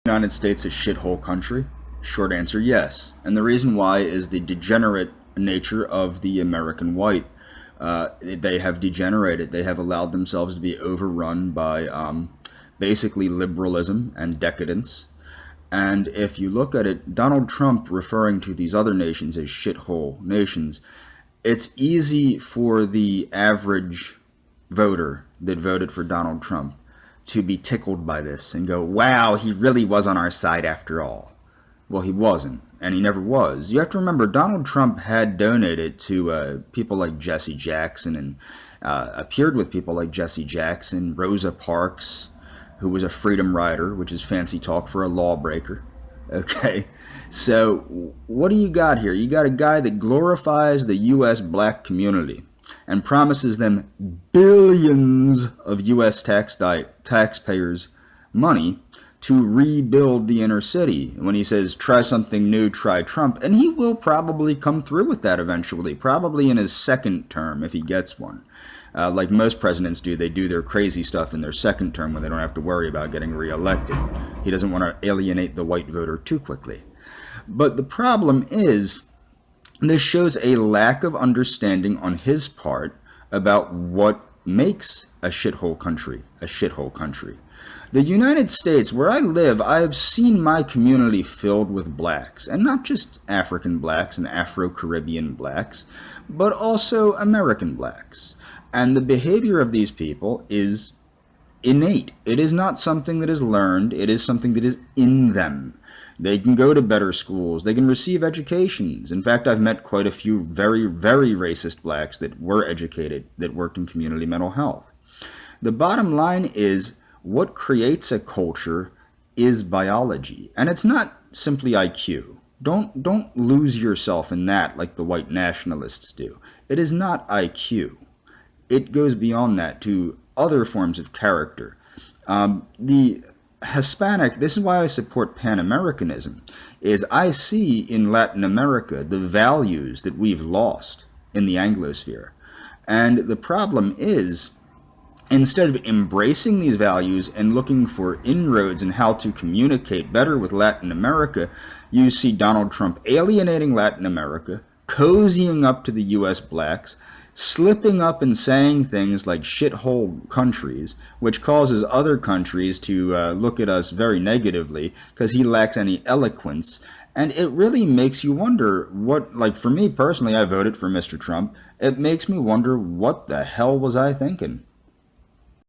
United States a shithole country? Short answer, yes. And the reason why is the degenerate nature of the American white. They have degenerated. They have allowed themselves to be overrun by basically liberalism and decadence. And if you look at it, Donald Trump referring to these other nations as shithole nations, it's easy for the average voter that voted for Donald Trump to be tickled by this and go, wow, he really was on our side after all. Well, he wasn't, and he never was. You have to remember, Donald Trump had donated to people like Jesse Jackson and appeared with people like Jesse Jackson, Rosa Parks, who was a freedom rider, which is fancy talk for a lawbreaker. Okay, so what do you got here? You got a guy that glorifies the U.S. black community and promises them billions of U.S. taxpayers' money to rebuild the inner city. When he says, try something new, try Trump, and he will probably come through with that eventually, probably in his second term if he gets one. Like most presidents do, they do their crazy stuff in their second term when they don't have to worry about getting reelected. He doesn't want to alienate the white voter too quickly. But the problem is, this shows a lack of understanding on his part about what makes a shithole country a shithole country. The United States, where I live, I've seen my community filled with blacks, and not just African blacks and Afro-Caribbean blacks, but also American blacks. And the behavior of these people is innate. It is not something that is learned. It is something that is in them. They can go to better schools. They can receive educations. In fact, I've met quite a few very, very racist blacks that were educated, that worked in community mental health. The bottom line is, what creates a culture is biology. And it's not simply IQ. Don't lose yourself in that like the white nationalists do. It is not IQ. It goes beyond that to other forms of character. The Hispanic, this is why I support Pan-Americanism, is I see in Latin America the values that we've lost in the Anglosphere. And the problem is, instead of embracing these values and looking for inroads in how to communicate better with Latin America, you see Donald Trump alienating Latin America, cozying up to the U.S. blacks, slipping up and saying things like shithole countries, which causes other countries to look at us very negatively because he lacks any eloquence. And it really makes you wonder what, like for me personally, I voted for Mr. Trump. It makes me wonder, what the hell was I thinking?